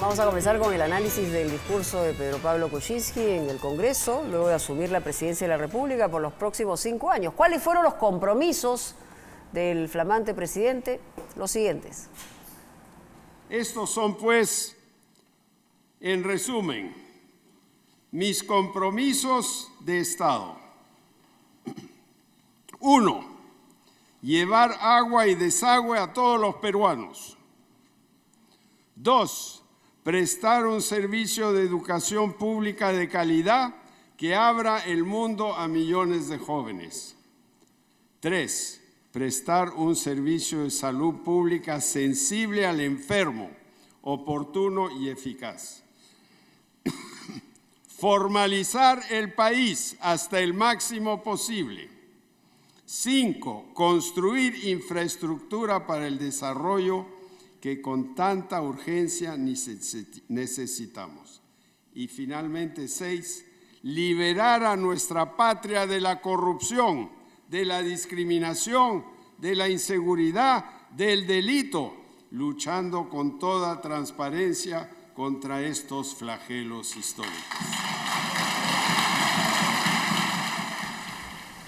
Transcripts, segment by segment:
Vamos a comenzar con el análisis del discurso de Pedro Pablo Kuczynski en el Congreso, luego de asumir la presidencia de la República por los próximos 5 años. ¿Cuáles fueron los compromisos del flamante presidente? Los siguientes. Estos son, pues, en resumen, mis compromisos de Estado. 1. Llevar agua y desagüe a todos los peruanos. 2. Prestar un servicio de educación pública de calidad que abra el mundo a millones de jóvenes. 3. Prestar un servicio de salud pública sensible al enfermo, oportuno y eficaz. Formalizar el país hasta el máximo posible. 5. Construir infraestructura para el desarrollo que con tanta urgencia necesitamos. Y finalmente 6. Liberar a nuestra patria de la corrupción, de la discriminación, de la inseguridad, del delito, luchando con toda transparencia contra estos flagelos históricos.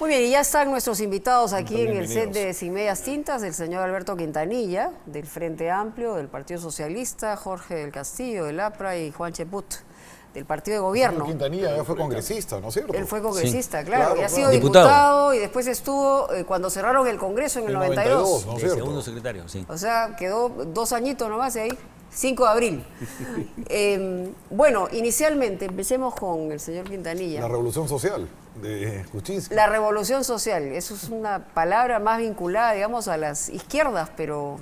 Muy bien, y ya están nuestros invitados aquí en el set de Sin Medias Tintas, el señor Alberto Quintanilla, del Frente Amplio, del Partido Socialista, Jorge del Castillo, del APRA, y Juan Cheput, del Partido de Gobierno. Quintanilla ya fue congresista, ¿no es cierto? Él fue congresista, sí, claro, y ha sido diputado y después estuvo cuando cerraron el Congreso en el 92. ¿no es el cierto? segundo secretario, sí. O sea, quedó 2 añitos nomás ahí, 5 de abril. Bueno, inicialmente, empecemos con el señor Quintanilla. La revolución social de Kuczynski. La revolución social, eso es una palabra más vinculada, digamos, a las izquierdas, pero...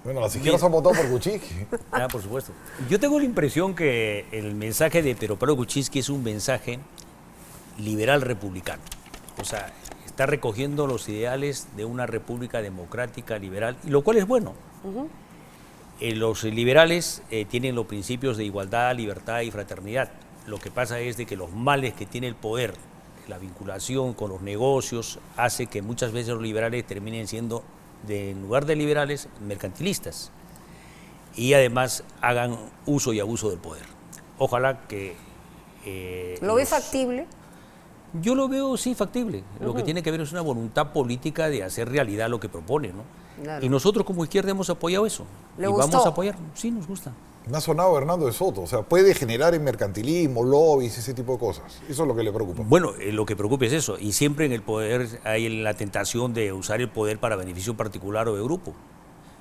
Bueno, las izquierdas han votado por Kuczynski. Ah, por supuesto. Yo tengo la impresión que el mensaje de Pedro Pablo Kuczynski es un mensaje liberal republicano. O sea, está recogiendo los ideales de una república democrática, liberal, y lo cual es bueno. Los liberales tienen los principios de igualdad, libertad y fraternidad. Lo que pasa es de que los males que tiene el poder, la vinculación con los negocios, hace que muchas veces los liberales terminen siendo, en lugar de liberales, mercantilistas. Y además hagan uso y abuso del poder. Ojalá que... ¿Lo ve factible? Yo lo veo, sí, factible. Lo que tiene que ver es una voluntad política de hacer realidad lo que propone, ¿no? Claro. Y nosotros como izquierda hemos apoyado eso. ¿Le y gustó? vamos a apoyar. Sí, nos gusta. Me ha sonado Hernando de Soto, o sea, puede generar en mercantilismo, lobbies, ese tipo de cosas. Eso es lo que le preocupa. Bueno, lo que preocupa es eso. Y siempre en el poder hay la tentación de usar el poder para beneficio particular o de grupo.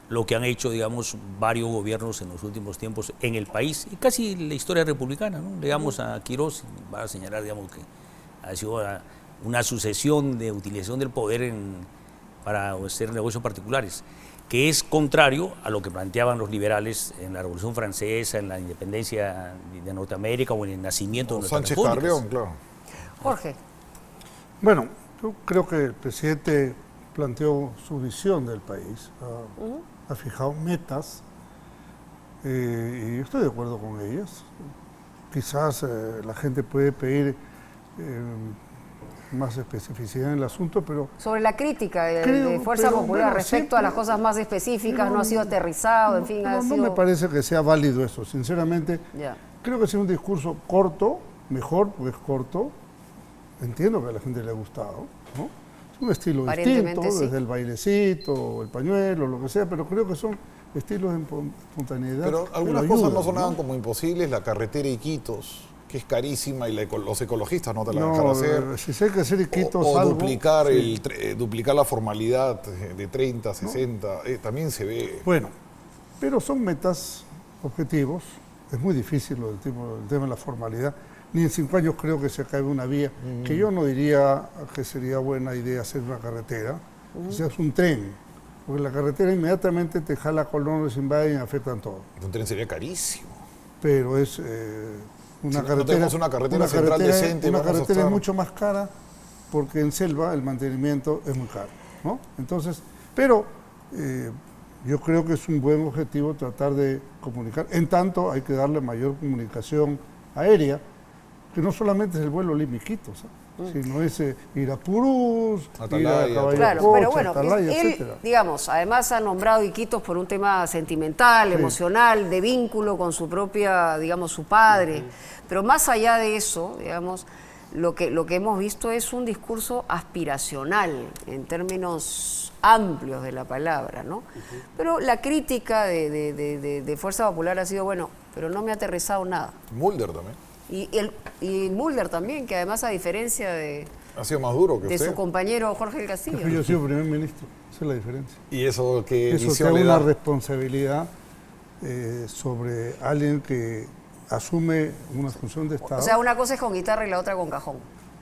Lo que han hecho, digamos, varios gobiernos en los últimos tiempos en el país, y casi la historia republicana, ¿no? Leamos a Quirós, va a señalar, digamos, que ha sido una sucesión de utilización del poder para hacer negocios particulares, que es contrario a lo que planteaban los liberales en la Revolución Francesa, en la independencia de Norteamérica o en el nacimiento de nuestras Sánchez repúblicas. Carrión, claro. Jorge. Bueno, yo creo que el presidente planteó su visión del país, ha fijado metas y yo estoy de acuerdo con ellas. Quizás la gente puede pedir más especificidad en el asunto, pero... Sobre la crítica de Fuerza Popular respecto a las cosas más específicas, no ha sido aterrizado, en fin, ha sido... No me parece que sea válido eso, sinceramente. Ya. Creo que es un discurso corto, mejor porque es corto. Entiendo que a la gente le ha gustado, ¿no? Es un estilo Aparentemente distinto, sí. desde el bailecito, el pañuelo, lo que sea, pero creo que son estilos de espontaneidad. Pero que algunas lo cosas ayudan, no sonaban como imposibles, la carretera Iquitos, que es carísima y los ecologistas no te la dejan hacer. Si hay que hacer Iquitos o algo... duplicar, sí. duplicar la formalidad de 30 a 60, también se ve. Bueno, pero son metas, objetivos. Es muy difícil el tema de la formalidad. Ni en 5 años creo que se acabe una vía, que yo no diría que sería buena idea hacer una carretera, o sea, es un tren, porque la carretera inmediatamente te jala colonos, invaden y afectan todo. Un tren sería carísimo. Pero es una Si carretera... no tenemos una carretera central decente, Una vamos a carretera estar... es mucho más cara, porque en selva el mantenimiento es muy caro, ¿no? Entonces, pero yo creo que es un buen objetivo tratar de comunicar. En tanto, hay que darle mayor comunicación aérea, que no solamente es el vuelo Lima-Iquitos, sino es ir a Purús, ir a Atalaya, Caballo Claro, Cocha, pero bueno, Atalaya, él, etcétera. digamos, además ha nombrado Iquitos por un tema sentimental, emocional, de vínculo con su propia, digamos, su padre. Pero más allá de eso, digamos, lo que hemos visto es un discurso aspiracional en términos amplios de la palabra, ¿no? Pero la crítica de Fuerza Popular ha sido, bueno, pero no me ha aterrizado nada. Mulder también. Y Mulder también, que además a diferencia de Ha sido más duro que su usted. compañero Jorge del Castillo. Es que yo he sido primer ministro, esa es la diferencia. ¿Y eso qué Eso te visión da le una da? responsabilidad sobre alguien que asume una función de Estado, O sea, una cosa es con guitarra y la otra con cajón.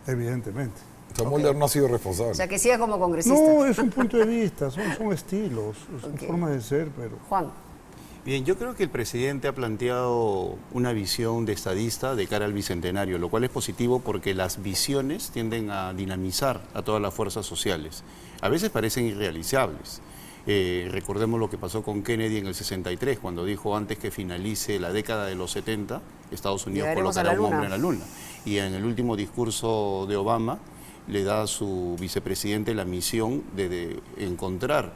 evidentemente. O sea, Mulder no ha sido responsable. O sea, que siga como congresista. No, es un punto de vista, son estilos, son Ok. formas de ser, pero... Juan, Bien, yo creo que el presidente ha planteado una visión de estadista de cara al bicentenario, lo cual es positivo porque las visiones tienden a dinamizar a todas las fuerzas sociales. A veces parecen irrealizables. Recordemos lo que pasó con Kennedy en el 63, cuando dijo antes que finalice la década de los 70, Estados Unidos Llegaremos a colocará la un hombre luna. en la luna. Y en el último discurso de Obama le da a su vicepresidente la misión de encontrar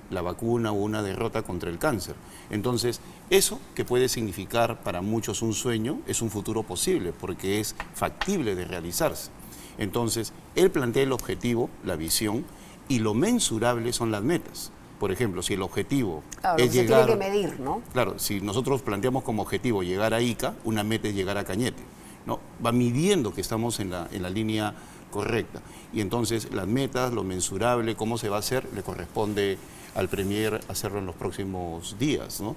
la vacuna o una derrota contra el cáncer. Entonces, eso que puede significar para muchos un sueño, es un futuro posible, porque es factible de realizarse. Entonces, él plantea el objetivo, la visión, y lo mensurable son las metas. Por ejemplo, si el objetivo claro, es se llegar... tiene que medir, ¿no? Claro, si nosotros planteamos como objetivo llegar a Ica, una meta es llegar a Cañete, ¿no? Va midiendo que estamos en la línea correcta. Y entonces las metas, lo mensurable, cómo se va a hacer, le corresponde al Premier hacerlo en los próximos días, ¿no?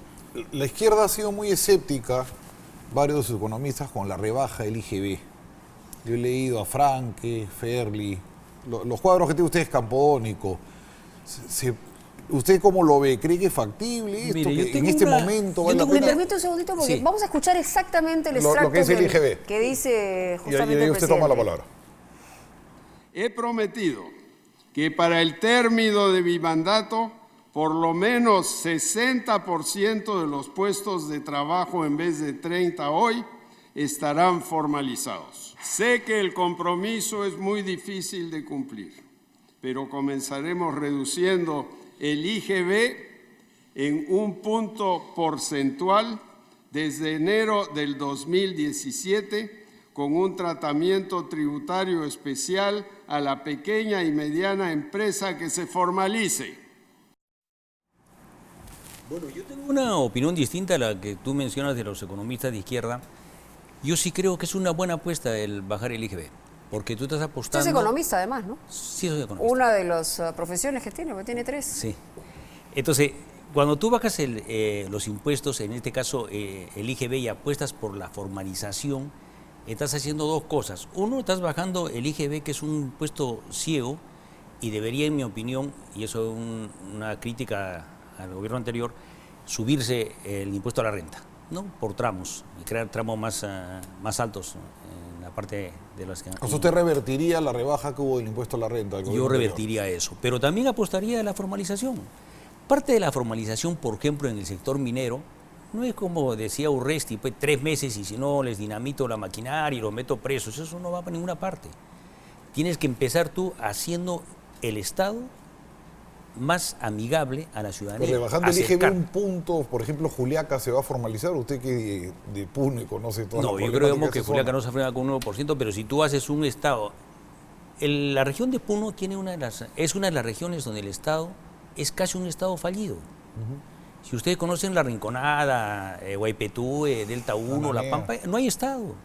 La izquierda ha sido muy escéptica, varios de sus economistas, con la rebaja del IGB. Yo he leído a Franke, Ferli, los cuadros que tiene usted es campodónico. ¿Usted cómo lo ve? ¿Cree que es factible esto? Mire, yo ¿Que en tengo este una- momento yo vale la tengo ¿Me una- pena? permite un segundito? Porque Sí. vamos a escuchar exactamente el Lo extracto que dice el que- IGB. que dice Y justamente ahí el usted toma la presidente. palabra. He prometido que para el término de mi mandato, por lo menos 60% de los puestos de trabajo en vez de 30 hoy estarán formalizados. Sé que el compromiso es muy difícil de cumplir, pero comenzaremos reduciendo el IGB en un punto porcentual desde enero del 2017 con un tratamiento tributario especial a la pequeña y mediana empresa que se formalice. Bueno, yo tengo una opinión distinta a la que tú mencionas de los economistas de izquierda. Yo sí creo que es una buena apuesta el bajar el IGB, porque tú estás Usted apostando... es economista, además, ¿no? Sí, soy economista. Una de las profesiones que tiene, porque tiene 3. Sí. Entonces, cuando tú bajas los impuestos, en este caso el IGB, y apuestas por la formalización, estás haciendo dos cosas. Uno, estás bajando el IGB, que es un impuesto ciego, y debería, en mi opinión, y eso es una crítica al gobierno anterior, subirse el impuesto a la renta, ¿no? Por tramos, y crear tramos más altos en la parte de las que... O sea, ¿usted revertiría la rebaja que hubo del impuesto a la renta? del Yo gobierno anterior? revertiría eso, pero también apostaría a la formalización. Parte de la formalización, por ejemplo, en el sector minero, no es como decía Urresti, pues 3 meses y si no les dinamito la maquinaria y los meto presos, eso no va para ninguna parte. Tienes que empezar tú haciendo el Estado más amigable a la ciudadanía. Pero rebajando el IGB acercar. un punto, por ejemplo, Juliaca se va a formalizar. Usted que de Puno y conoce todas No, las yo creo problemáticas que de esa Juliaca zona. no se frena con un 1%, pero si tú haces un Estado... la región de Puno tiene es una de las regiones donde el Estado es casi un Estado fallido. Si ustedes conocen La Rinconada, Guaypetú, Delta 1, La Bananea. Pampa, no hay Estado.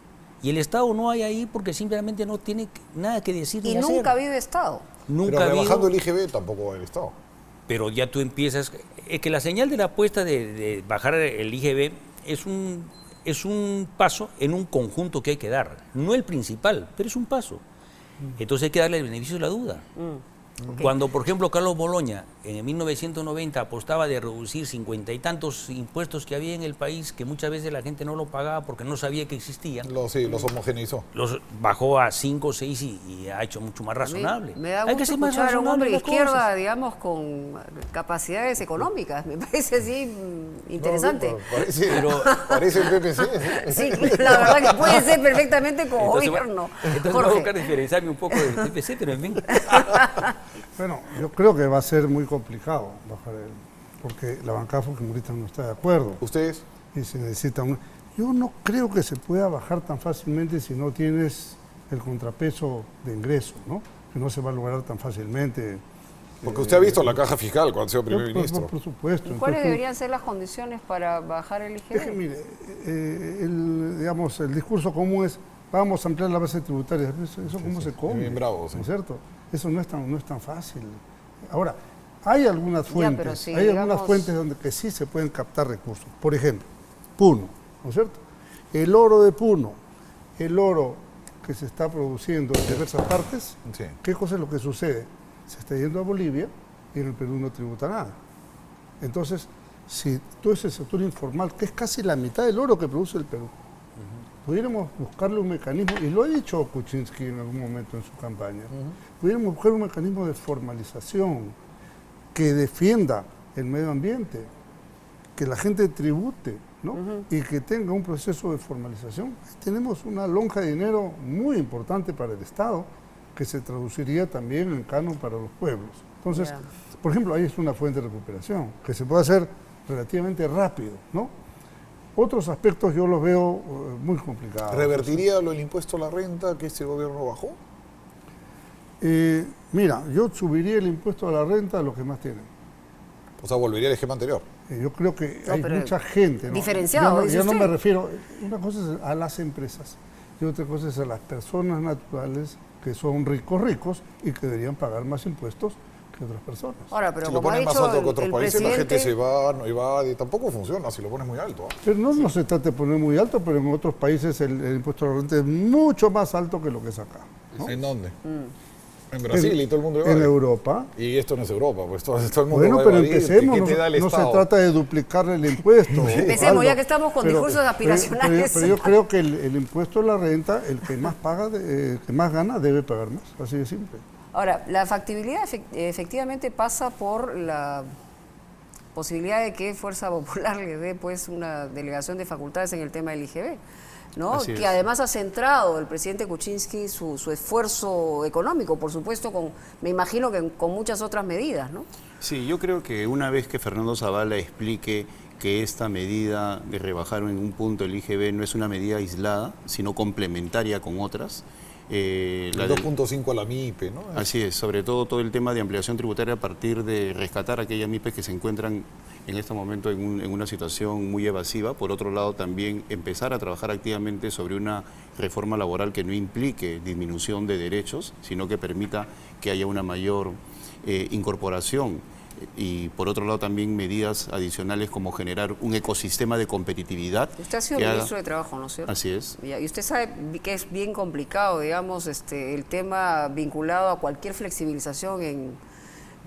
Y el Estado no hay ahí porque simplemente no tiene nada que decir Y ni hacer. nunca ha habido Estado. Nunca Pero ha habido, rebajando el IGB tampoco va el Estado. pero ya tú empiezas... Es que la señal de la apuesta de bajar el IGB es un paso en un conjunto que hay que dar. No el principal, pero es un paso. Entonces hay que darle el beneficio de la duda. Cuando, por ejemplo, Carlos Boloña en 1990 apostaba de reducir 50 y tantos impuestos que había en el país, que muchas veces la gente no lo pagaba porque no sabía que existían, Sí, los homogeneizó. los bajó a 5 o 6 y ha hecho mucho más razonable. Me da Hay que gusto ser más escuchar a un hombre de razonable las izquierda, cosas. digamos, con capacidades económicas. Me parece así interesante. Parece el PPC. Sí, la verdad que puede ser perfectamente como Entonces, gobierno. entonces voy a Jorge. buscar diferenciarme un poco del TPC, pero en fin. Bueno, yo creo que va a ser muy complicado bajar porque la bancada fujimorista no está de acuerdo. ¿Ustedes? Y se necesita Yo no creo que se pueda bajar tan fácilmente si no tienes el contrapeso de ingreso, ¿no? Que no se va a lograr tan fácilmente. Porque usted ha visto la caja fiscal cuando ha sido primer ministro. Por supuesto. ¿Y cuáles Entonces, deberían ser las condiciones para bajar el es que, IGB? mire, digamos, el discurso común es vamos a ampliar la base tributaria. Eso cómo se come, bien bravo, sí. ¿no es cierto? Eso no es tan fácil. Ahora, hay algunas fuentes, pero sí, hay algunas digamos- fuentes donde que sí se pueden captar recursos. Por ejemplo, Puno, ¿no es cierto? El oro de Puno, el oro que se está produciendo en diversas partes, Sí. ¿qué cosa es lo que sucede? Se está yendo a Bolivia y en el Perú no tributa nada. Entonces, si todo ese sector informal, que es casi la mitad del oro que produce el Perú, pudiéramos buscarle un mecanismo, y lo ha dicho Kuczynski en algún momento en su campaña, pudiéramos buscar un mecanismo de formalización que defienda el medio ambiente, que la gente tribute, ¿no? Y que tenga un proceso de formalización. Tenemos una lonja de dinero muy importante para el Estado, que se traduciría también en canon para los pueblos. Entonces, Ya. por ejemplo, ahí es una fuente de recuperación, que se puede hacer relativamente rápido, ¿no? Otros aspectos yo los veo muy complicados. ¿Revertiría el impuesto a la renta que este gobierno bajó? Mira, yo subiría el impuesto a la renta a los que más tienen. O sea, volvería al esquema anterior. Yo creo que No, hay pero mucha gente. ¿no? diferenciado, dice Yo no usted. me refiero, una cosa es a las empresas y otra cosa es a las personas naturales que son ricos y que deberían pagar más impuestos que otras personas. Ahora, pero Si lo como ha pones más dicho alto que otros el países, la gente presidente, se va, no evade. Tampoco funciona si lo pones muy alto. ¿Ah? Pero no se trata de poner muy alto, pero en otros países el impuesto a la renta es mucho más alto que lo que es acá, ¿no? ¿En dónde? En Brasil y todo el mundo En evade. Europa. Y esto no es Europa, pues todo el mundo Bueno, va a pero evadir. empecemos, ¿Qué te da el no se Estado? trata de duplicarle el impuesto. Empecemos, Aldo. ya que estamos con discursos aspiracionales. Pero yo creo que el impuesto a la renta, el que más paga, el que más gana, debe pagar más, así de simple. Ahora, la factibilidad efectivamente pasa por la posibilidad de que Fuerza Popular le dé pues una delegación de facultades en el tema del IGB, ¿no? Así Que es. además ha centrado el presidente Kuczynski su esfuerzo económico, por supuesto, me imagino que con muchas otras medidas, ¿no? Sí, yo creo que una vez que Fernando Zavala explique que esta medida de rebajar en un punto el IGB no es una medida aislada, sino complementaria con otras. El la del- 2.5 a la MIPE, ¿no? Así es, sobre todo el tema de ampliación tributaria a partir de rescatar aquellas MIPES que se encuentran en este momento en una situación muy evasiva. Por otro lado, también empezar a trabajar activamente sobre una reforma laboral que no implique disminución de derechos, sino que permita que haya una mayor incorporación. Y por otro lado también medidas adicionales como generar un ecosistema de competitividad. Usted ha sido que haga- ministro de Trabajo, ¿no es cierto? Así es. Y usted sabe que es bien complicado, digamos, el tema vinculado a cualquier flexibilización en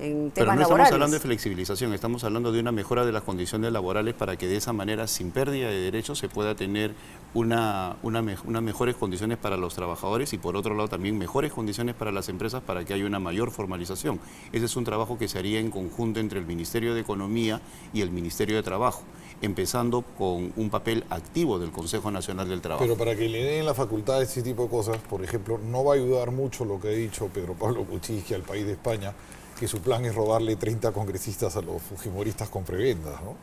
Pero temas no estamos laborales. hablando de flexibilización, estamos hablando de una mejora de las condiciones laborales para que de esa manera, sin pérdida de derechos, se pueda tener unas mejores condiciones para los trabajadores y por otro lado también mejores condiciones para las empresas para que haya una mayor formalización. Ese es un trabajo que se haría en conjunto entre el Ministerio de Economía y el Ministerio de Trabajo, empezando con un papel activo del Consejo Nacional del Trabajo. Pero para que le den la facultad de ese tipo de cosas, por ejemplo, no va a ayudar mucho lo que ha dicho Pedro Pablo Kuczynski al país de España, que su plan es robarle 30 congresistas a los fujimoristas con prebendas, ¿no?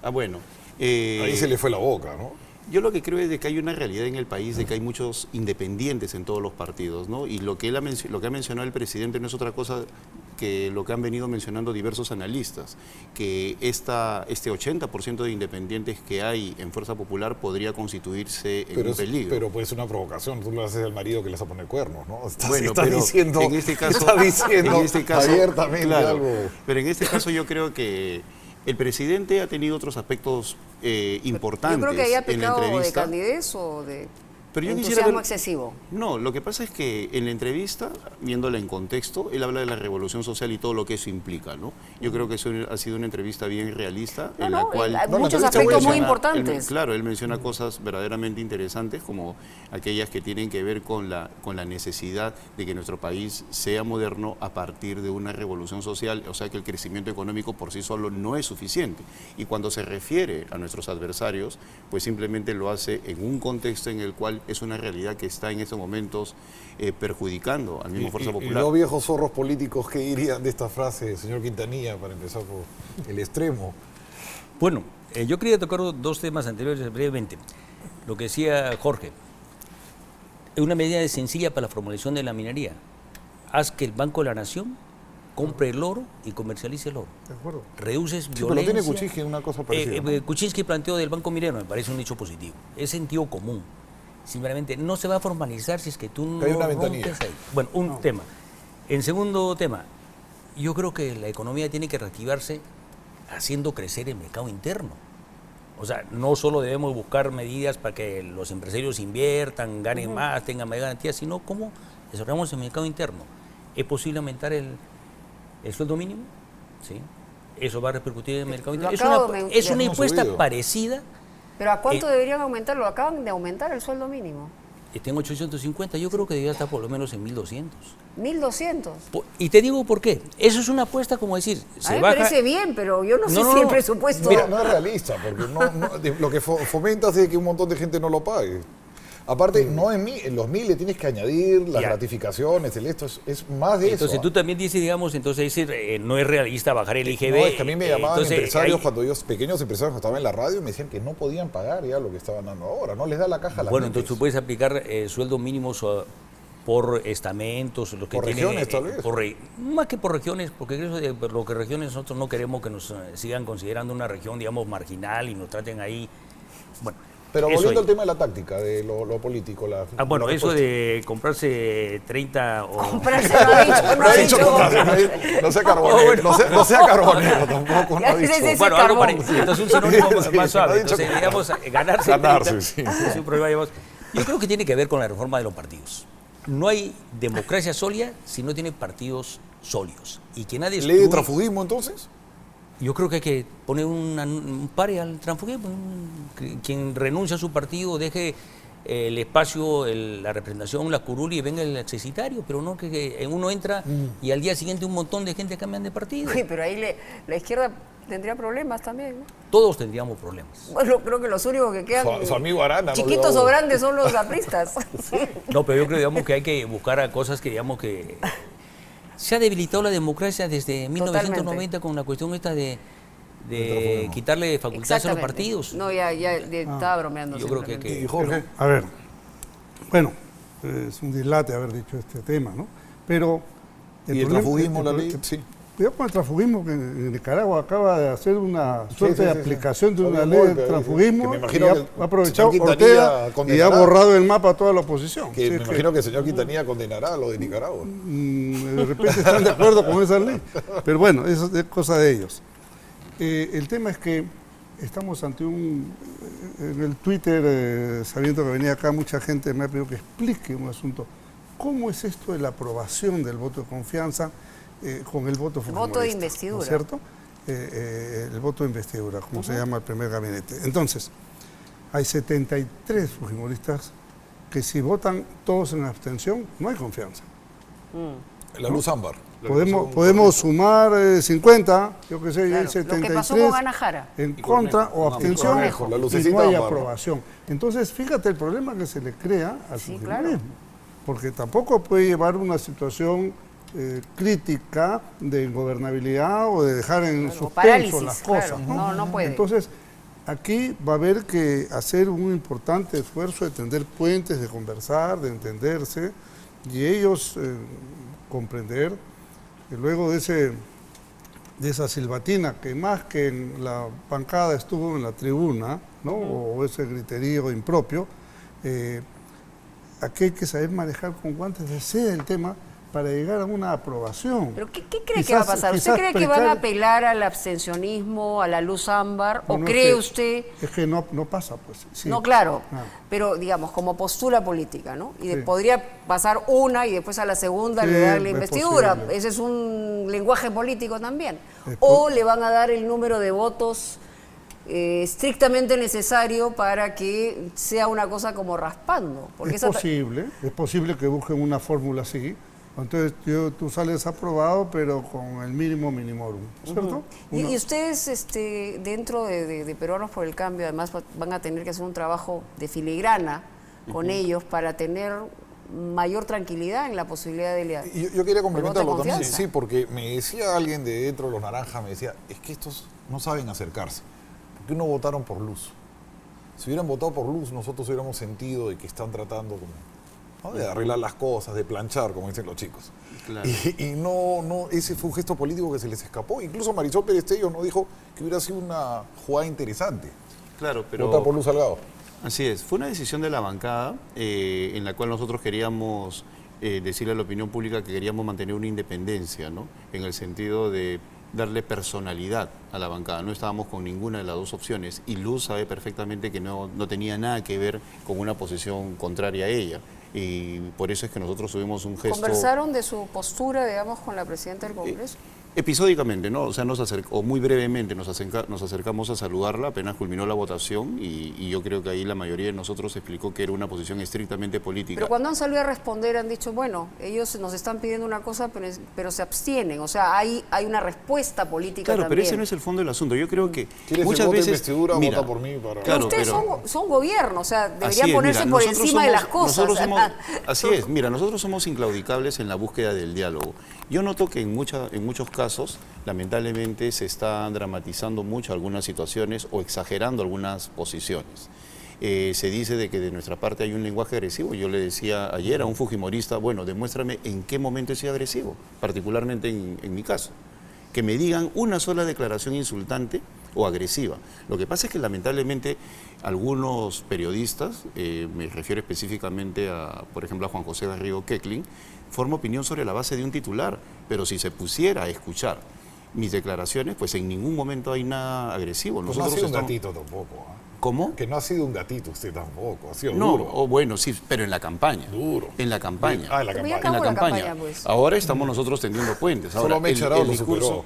Ah, bueno. Ahí se le fue la boca, ¿no? Yo lo que creo es de que hay una realidad en el país de que hay muchos independientes en todos los partidos, ¿no? Y lo que ha mencionado el presidente no es otra cosa que lo que han venido mencionando diversos analistas, que este 80% de independientes que hay en Fuerza Popular podría constituirse en un peligro. Pero puede ser una provocación, tú le haces al marido que le vas a poner cuernos, ¿no? Estás Pero diciendo, en este caso, está diciendo en este caso, abiertamente claro, algo. Pero en este caso yo creo que el presidente ha tenido otros aspectos importantes Yo creo que haya en la pecado de entrevista. candidez o de Pero yo entusiasmo excesivo. No, lo que pasa es que en la entrevista, viéndola en contexto, él habla de la revolución social y todo lo que eso implica, ¿no? Yo creo que eso ha sido una entrevista bien realista, en la cual... Hay muchos aspectos muy importantes. Claro, él menciona cosas verdaderamente interesantes, como aquellas que tienen que ver con la necesidad de que nuestro país sea moderno a partir de una revolución social, o sea que el crecimiento económico por sí solo no es suficiente. Y cuando se refiere a nuestros adversarios, pues simplemente lo hace en un contexto en el cual es una realidad que está en estos momentos perjudicando al mismo Fuerza Popular. Y los viejos zorros políticos, ¿qué dirían de esta frase, señor Quintanilla, para empezar por el extremo? Bueno, yo quería tocar dos temas anteriores brevemente. Lo que decía Jorge, es una medida sencilla para la formalización de la minería. Haz que el Banco de la Nación compre el oro y comercialice el oro. De acuerdo. Reduces Pero violencia. tiene Kuczynski una cosa parecida, ¿no? Kuczynski planteó del Banco Minero, me parece un hecho positivo. Es sentido común. Simplemente no se va a formalizar si es que tú no Hay una ventanilla. rompes ahí. Bueno, un tema. En segundo tema, yo creo que la economía tiene que reactivarse haciendo crecer el mercado interno. O sea, no solo debemos buscar medidas para que los empresarios inviertan, ganen más, tengan más garantías, sino cómo desarrollamos el mercado interno. ¿Es posible aumentar el sueldo mínimo? Sí. Eso va a repercutir en el mercado interno. Es una impuesta parecida. ¿Pero a cuánto deberían aumentarlo? Acaban de aumentar el sueldo mínimo. Está en 850, yo creo que debería estar por lo menos en 1200. 1.200. Y te digo por qué. Eso es una apuesta, como decir, A mí me parece bien, pero yo no sé No, si el no. presupuesto... Mira, no es realista, porque lo que fomentas es que un montón de gente no lo pague. Aparte, no en los 1.000 le tienes que añadir las Ya. gratificaciones, es más de Entonces eso. tú también dices, digamos, entonces decir, no es realista bajar el IGB. No, es que a mí me llamaban Entonces, empresarios, hay- pequeños empresarios que estaban en la radio y me decían que no podían pagar ya lo que estaban dando ahora, no les da la caja a las Bueno, mentes. entonces tú puedes aplicar sueldos mínimos por estamentos, lo que Por tienen, regiones, tal vez. más que por regiones, porque eso de por lo que regiones nosotros no queremos que nos sigan considerando una región, digamos, marginal y nos traten ahí. Bueno, Pero eso volviendo ahí. al tema de la táctica, de lo político. Bueno, la eso respuesta. de comprarse 30 o... Comprarse no ha dicho, no No ha ha dicho dicho. comprarse, no sea carbonero, bueno. no sea carbonero tampoco, no ha Ya dicho. ese Bueno, algo carbón. parecido. Entonces un sinónimo Sí, más sí, no ha suave. dicho Entonces, como- digamos, ganarse Ganarse, 30, sí. es un problema, digamos. Yo creo que tiene que ver con la reforma de los partidos. No hay democracia sólida si no tiene partidos sólidos. Y quien ha ¿Ley de destruido... transfugismo entonces? Yo creo que hay que poner un pare al transfugismo. Quien renuncia a su partido deje el espacio, la representación, la curul y venga el accesitario, pero no que uno entra y al día siguiente un montón de gente cambian de partido. Uy, pero ahí la izquierda tendría problemas también, ¿no? Todos tendríamos problemas. Bueno, creo que los únicos que quedan Su amigo Arana, ¿no? chiquitos Digamos. o grandes son los apristas. No, pero yo creo, digamos, que hay que buscar a cosas que, digamos, que se ha debilitado la democracia desde 1990 con la cuestión esta de quitarle facultades a los Exactamente. partidos. No, ya estaba bromeando. Yo creo que- simplemente. Y Jorge, A ver, bueno, es un dislate haber dicho este tema, ¿no? Pero... y el transfugismo, la ley, sí. Cuidado con el transfugismo, que en Nicaragua acaba de hacer una suerte sí, de sí. aplicación de Había una un ley golpe de ahí, transfugismo que me y imagino que ha aprovechado el señor Quintanilla Ortega y ha condenará. borrado el mapa a toda la oposición. Que Sí, me es imagino que el señor Quintanilla condenará lo de Nicaragua. de repente están de acuerdo con esa ley. Pero bueno, eso es cosa de ellos. El tema es que estamos ante en el Twitter, sabiendo que venía acá, mucha gente me ha pedido que explique un asunto. ¿Cómo es esto de la aprobación del voto de confianza con el voto fujimorista? Voto de investidura. ¿No es cierto? El voto de investidura, como se llama el primer gabinete. Entonces, hay 73 fujimoristas que si votan todos en abstención, no hay confianza. La luz ámbar. Podemos sumar 50, yo qué sé, y Claro, hay lo que 73 pasó con Ana Jara. en contra o abstención Cornejo, la y lucecita no hay ámbar, ¿no? aprobación. Entonces, fíjate el problema que se le crea al Sí, fujimorismo, claro. porque tampoco puede llevar una situación crítica de ingobernabilidad o de dejar en O suspenso parálisis, las cosas. claro. No puede. Entonces, aquí va a haber que hacer un importante esfuerzo de tender puentes, de conversar, de entenderse, y ellos comprender que luego de esa silbatina, que más que en la bancada estuvo en la tribuna, ¿no? O ese griterío impropio, aquí hay que saber manejar con guantes de seda el tema para llegar a una aprobación. ¿Pero qué cree que va a pasar? ¿Usted cree que van a apelar al abstencionismo, a la luz ámbar? ¿O cree usted...? Es que no pasa, pues. Sí. No, claro, Ah. pero digamos, como postura política, ¿no? Y Sí. podría pasar una y después a la segunda Sí, le dan la es investidura. posible. Ese es un lenguaje político también. Es O le van a dar el número de votos estrictamente necesario para que sea una cosa como raspando. Porque Es posible que busquen una fórmula así. Entonces tú sales aprobado, pero con el mínimo minimorum, ¿cierto? Y ustedes, dentro de Peruanos por el Cambio, además van a tener que hacer un trabajo de filigrana con ellos para tener mayor tranquilidad en la posibilidad de Yo quería voto complementarlo de también, confianza. sí, porque me decía alguien de dentro de los naranjas, me decía, es que estos no saben acercarse, ¿por qué no votaron por Luz? Si hubieran votado por Luz, nosotros hubiéramos sentido de que están tratando como, ¿no?, de arreglar las cosas, de planchar, como dicen los chicos. Claro. Y no, ese fue un gesto político que se les escapó. Incluso Marisol Perestello nos dijo que hubiera sido una jugada interesante. Claro, pero... Votar por Luz Salgado. Así es, fue una decisión de la bancada en la cual nosotros queríamos decirle a la opinión pública que queríamos mantener una independencia, ¿no? En el sentido de darle personalidad a la bancada. No estábamos con ninguna de las dos opciones y Luz sabe perfectamente que no tenía nada que ver con una posición contraria a ella. Y por eso es que nosotros tuvimos un gesto... ¿Conversaron de su postura, digamos, con la presidenta del Congreso? Episódicamente, ¿no? O sea, o muy brevemente nos acercamos a saludarla, apenas culminó la votación y yo creo que ahí la mayoría de nosotros explicó que era una posición estrictamente política. Pero cuando han salido a responder han dicho, bueno, ellos nos están pidiendo una cosa, pero se abstienen. O sea, hay una respuesta política Claro, también. pero ese no es el fondo del asunto. Yo creo que ¿Quieres muchas el voto de veces... investidura? Mira, Vota por mí para... claro, Ustedes pero- son gobierno, o sea, deberían Así es, ponerse mira, por nosotros encima de somos- las cosas. nosotros así es, mira, nosotros somos inclaudicables en la búsqueda del diálogo. Yo noto que en muchos casos, lamentablemente, se están dramatizando mucho algunas situaciones o exagerando algunas posiciones. Se dice de que de nuestra parte hay un lenguaje agresivo. Yo le decía ayer a un fujimorista, bueno, demuéstrame en qué momento he sido agresivo, particularmente en mi caso. Que me digan una sola declaración insultante o agresiva. Lo que pasa es que lamentablemente algunos periodistas, me refiero específicamente a, por ejemplo, a Juan José Garrido Queclin, forma opinión sobre la base de un titular, pero si se pusiera a escuchar mis declaraciones, pues en ningún momento hay nada agresivo. Pues no ha sido un estamos- gatito tampoco. ¿Cómo? Que no ha sido un gatito usted tampoco, ha sido No, duro. bueno, sí, pero en la campaña. Duro. En la campaña. Ah, en la Pero ya campaña. acabó la campaña, pues. Ahora estamos nosotros tendiendo puentes. Solo Ahora, Mecha Arao lo superó.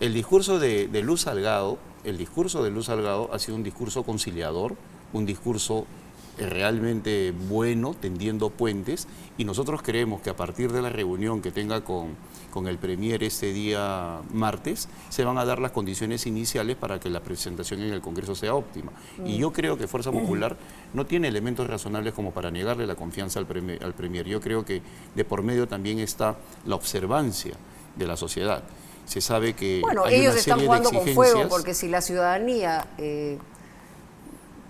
el discurso de Luz Salgado, ha sido un discurso conciliador, un discurso realmente bueno, tendiendo puentes, y nosotros creemos que a partir de la reunión que tenga con el Premier este día martes, se van a dar las condiciones iniciales para que la presentación en el Congreso sea óptima. Y yo creo que Fuerza Popular no tiene elementos razonables como para negarle la confianza al Premier. Yo creo que de por medio también está la observancia de la sociedad. Se sabe que Bueno, hay ellos una están serie de jugando con fuego exigencias. porque si la ciudadanía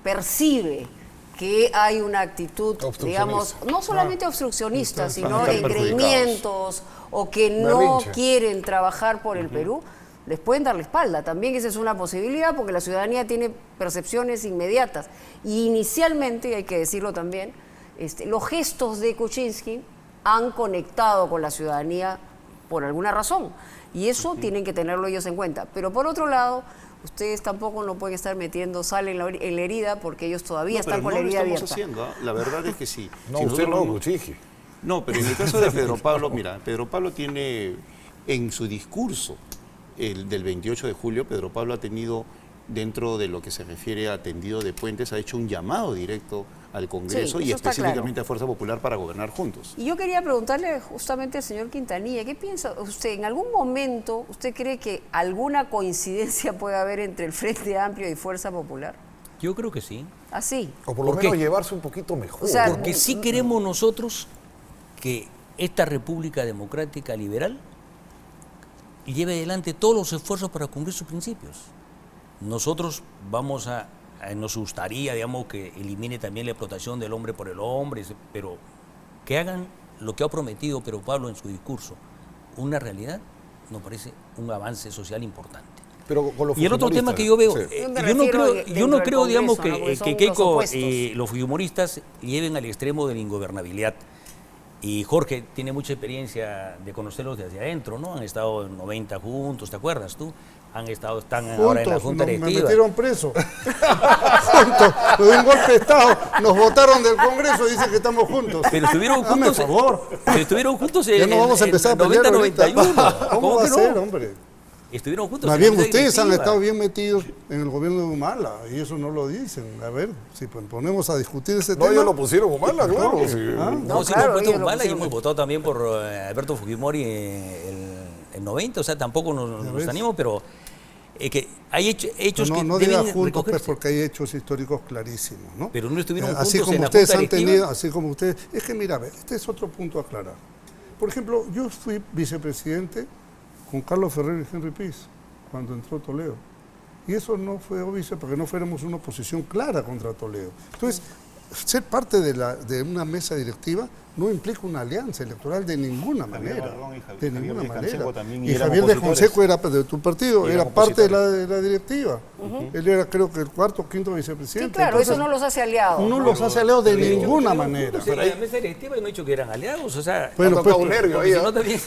percibe que hay una actitud, digamos, no solamente obstruccionista, sino Van a estar engreimientos o que no Berrinche. quieren trabajar por el Perú, les pueden dar la espalda. También esa es una posibilidad porque la ciudadanía tiene percepciones inmediatas. Y inicialmente, hay que decirlo también, los gestos de Kuczynski han conectado con la ciudadanía por alguna razón. Y eso tienen que tenerlo ellos en cuenta. Pero por otro lado, ustedes tampoco no pueden estar metiendo sal en la herida porque ellos todavía No, pero están con no la lo herida estamos abierta. haciendo, ¿ah? La verdad es que sí. No, Si usted nosotros no, Kuczynski. No, pero en el caso de Pedro Pablo, mira, Pedro Pablo tiene en su discurso el del 28 de julio, Pedro Pablo ha tenido, dentro de lo que se refiere a tendido de puentes, ha hecho un llamado directo al Congreso Sí, y eso está específicamente claro. a Fuerza Popular para gobernar juntos. Y yo quería preguntarle justamente al señor Quintanilla, ¿qué piensa usted? ¿En algún momento usted cree que alguna coincidencia puede haber entre el Frente Amplio y Fuerza Popular? Yo creo que sí. Así. O por lo ¿Por menos qué? llevarse un poquito mejor. O sea, Porque sí queremos nosotros que esta República Democrática Liberal lleve adelante todos los esfuerzos para cumplir sus principios. Nosotros nos gustaría, digamos, que elimine también la explotación del hombre por el hombre, pero que hagan lo que ha prometido Pedro Pablo en su discurso, una realidad, nos parece un avance social importante. Pero con los Y el otro tema que yo veo, fujimoristas, Yo me yo no refiero creo, dentro yo no del creo digamos, Congreso, ¿no? Porque que son los Keiko, opuestos. los humoristas lleven al extremo de la ingobernabilidad. Y Jorge tiene mucha experiencia de conocerlos desde adentro, ¿no? Han estado en 90 juntos, ¿te acuerdas tú? Están ahora en la Junta me Directiva. metieron preso. Juntos, me dio un golpe de Estado, nos votaron del Congreso y dicen que estamos juntos. Pero estuvieron Dame juntos. favor. Pero estuvieron juntos en, Ya no vamos a empezar a pelear 90-91. ¿Cómo va a que no? ser, hombre? Estuvieron juntos. Más en la bien Junta ustedes han Directiva. estado bien metidos en el gobierno de Humala y eso no lo dicen. A ver, si ponemos a discutir ese No, tema. ellos lo pusieron Humala, claro. Sí. ¿Ah? No, sí, claro, hemos puesto ellos lo Humala y pusieron. hemos votado también por Alberto Fujimori en 90, o sea, tampoco nos ves. animamos, pero que hay hechos que No deben diga juntos, pues, recogerse. porque hay hechos históricos clarísimos, ¿no? Pero no estuvieron así juntos como en la ustedes Junta han Directiva. tenido, así como ustedes. Es que mira, a ver, este es otro punto a aclarar. Por ejemplo, yo fui vicepresidente con Carlos Ferrer y Henry Piz cuando entró Toledo. Y eso no fue obvio porque no fuéramos una oposición clara contra Toledo. Entonces, ser parte de una mesa directiva no implica una alianza electoral de ninguna manera. De ninguna manera. Y Javier de Consejo era de tu partido, era parte de la directiva. Él era, creo que, el cuarto o quinto Sí, vicepresidente. claro, Entonces, eso no los hace aliados. no los hace aliados de ninguna Pero manera. en la mesa directiva no he dicho que eran aliados, o sea... Bueno, Ha tocado pues, un nervio porque ahí. si no también...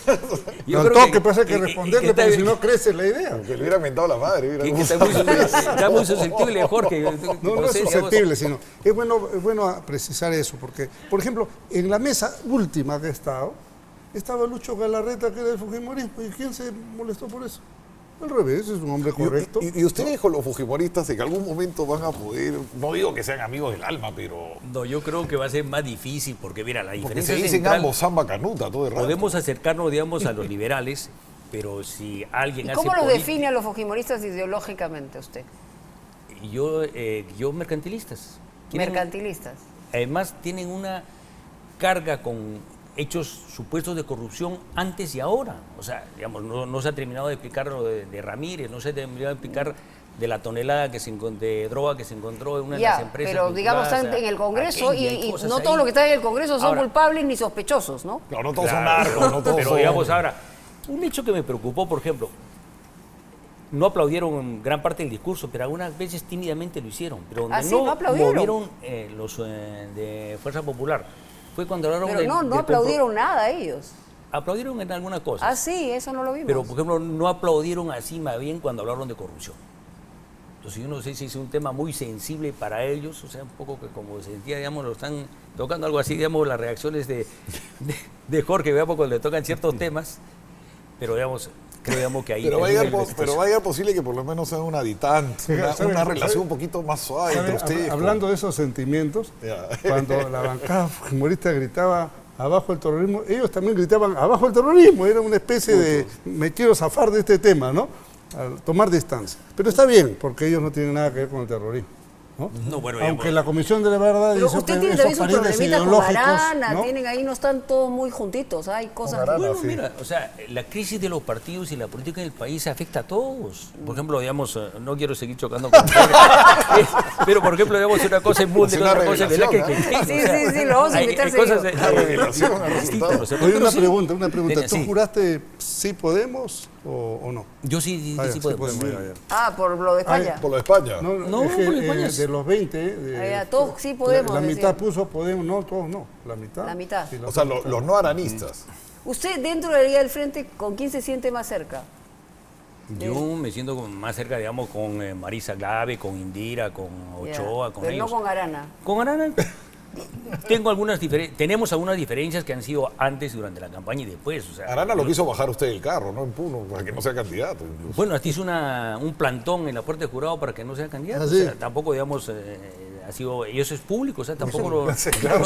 yo Al creo toque pasa hay que responderle, está porque si bien. no crece la idea. Que le hubiera mentado la madre. Mira, Que cómo- está muy susceptible, Jorge. No es sé, digamos, susceptible, sino es bueno precisar eso, porque, por ejemplo, en la mesa última que he estado, estaba Lucho Galarreta, que era del Fujimorismo, ¿y quién se molestó por eso? Al revés, es un hombre correcto. Y ustedes con los fujimoristas en algún momento van a poder, no digo que sean amigos del alma, pero No, yo creo que va a ser más difícil porque, mira, la porque diferencia se dicen central, ambos samba canuta todo el rato. podemos acercarnos, digamos, a los liberales, pero si alguien ¿Y hace cómo los política- define a los fujimoristas ideológicamente usted? yo mercantilistas. Tienen- Mercantilistas. Además, tienen una carga con hechos supuestos de corrupción antes y ahora. O sea, digamos, no se ha terminado de explicar lo de Ramírez, no se ha terminado de explicar de la tonelada de droga que se encontró en una de las Ya, empresas. pero digamos vinculadas están en el Congreso aquella, hay y cosas no ahí. todo lo que está en el Congreso son Ahora, culpables ni sospechosos, ¿no? No, no todos son Claro, narcos, no todos pero son... digamos ahora, un hecho que me preocupó, por ejemplo, no aplaudieron gran parte del discurso, pero algunas veces tímidamente lo hicieron. Pero donde Ah, sí, no aplaudieron. movieron los de Fuerza Popular fue cuando hablaron Pero del- no del aplaudieron nada ellos. aplaudieron en algunas cosas. Ah, sí, eso no lo vimos. Pero, por ejemplo, no aplaudieron así más bien cuando hablaron de corrupción. Entonces, yo no sé si es un tema muy sensible para ellos, o sea, un poco que como sentía, digamos, lo están tocando algo así, digamos, las reacciones de Jorge, veamos cuando le tocan ciertos temas, pero, digamos, creo, digamos, que ahí... Pero va, a hay un llegar nivel de pero va a llegar posible que por lo menos sea una ditante, ¿Sabe- una sabe- relación un poquito más suave entre ustedes. Hablando de esos sentimientos, Ya. cuando la bancada fujimorista gritaba abajo el terrorismo, ellos también gritaban abajo el terrorismo, era una especie de me quiero zafar de este tema, ¿no? Al tomar distancia. Pero está bien, porque ellos no tienen nada que ver con el terrorismo, ¿no? No, bueno, Aunque digamos- la Comisión de la Verdad Pero dice usted que tiene esos también sus parientes problemitas con ideológicos, Arana, ¿no? tienen ahí, no están todos muy juntitos, hay cosas... Arana, Bueno, sí. mira, o sea, la crisis de los partidos y la política en el país afecta a todos. Por ejemplo, digamos, no quiero seguir chocando con ustedes, pero por ejemplo, digamos, una cosa es mundo y Es una otra cosa es verdad revelación, Sí, lo vamos a invitar hay cosas seguido. La revelación al distintas, resultado. o sea, Oye, pero una sí, pregunta. ¿Tú sí. juraste sí podemos o no? Yo sí, Ah, ya, sí sí podemos. podemos, ya, ya. Ah, por lo de España. Por lo de España. No, es que, por España de los 20, Ah, ya, todos sí podemos, La decían. mitad puso podemos, no, todos no. La mitad. La mitad. Sí, la O sea, otra mitad. los no aranistas. Usted dentro de la Liga del Frente, ¿con quién se siente más cerca? Yo me siento más cerca, digamos, con Marisa Glave, con Indira, con Ochoa, Ya, con pero ellos. no con Arana. Con Arana tenemos algunas diferencias que han sido antes, durante la campaña y después. O sea, Arana lo quiso bajar usted del carro, ¿no? En Puno, para que no sea candidato. Incluso. Bueno, hasta hizo un plantón en la puerta de jurado para que no sea candidato. ¿Ah, O sí? sea, tampoco, digamos, ha sido... Y eso es público, o sea, tampoco lo... Sí, claro.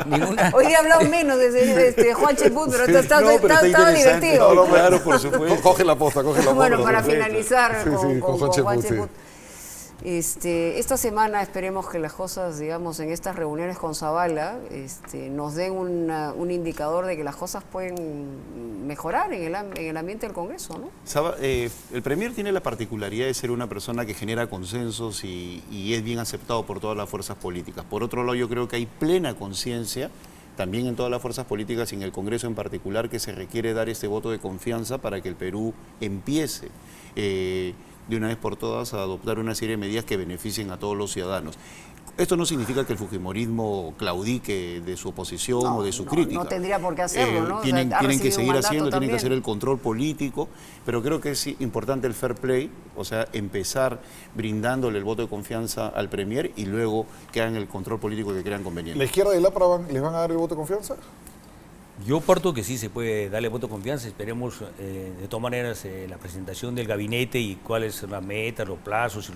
ninguna... Hoy día ha hablado menos de Juan Cheput, pero estaba interesante. divertido. No, Claro, por supuesto. Coge la posta, coge la posta. Bueno, para Perfecto. finalizar Sí, sí, con Juan Juan Cheput, sí. Cheput. Esta semana esperemos que las cosas, digamos, en estas reuniones con Zavala nos den un indicador de que las cosas pueden mejorar en el ambiente del Congreso, ¿no? El Premier tiene la particularidad de ser una persona que genera consensos y es bien aceptado por todas las fuerzas políticas. Por otro lado, yo creo que hay plena conciencia también en todas las fuerzas políticas y en el Congreso en particular que se requiere dar este voto de confianza para que el Perú empiece de una vez por todas a adoptar una serie de medidas que beneficien a todos los ciudadanos. Esto no significa que el fujimorismo claudique de su oposición o de su crítica. No tendría por qué hacerlo, ¿no? O sea, Tienen ha que recibido un seguir mandato haciendo, tienen que también. hacer el control político, pero creo que es importante el fair play, o sea, empezar brindándole el voto de confianza al Premier y luego que hagan el control político que crean conveniente. ¿La izquierda y el APRA les van a dar el voto de confianza? Yo parto que sí se puede darle voto de confianza. Esperemos de todas maneras la presentación del gabinete y cuáles son las metas, los plazos y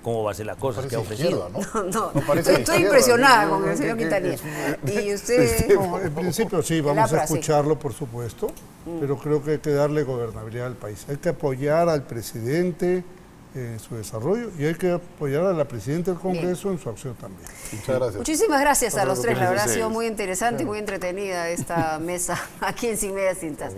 cómo va a ser la cosa que ha ofrecido. No, parece de estoy izquierda, impresionada ¿no? con el señor Que- Quintanilla. que- Y usted... No, en principio sí, vamos APRA, a sí. escucharlo, por supuesto, pero creo que hay que darle gobernabilidad al país. Hay que apoyar al presidente en su desarrollo y hay que apoyar a la presidenta del Congreso en su acción también. Muchas gracias. Muchísimas gracias a los tres. La verdad ha sido ustedes. muy interesante y muy entretenida esta mesa aquí en Sin Medias Tintas.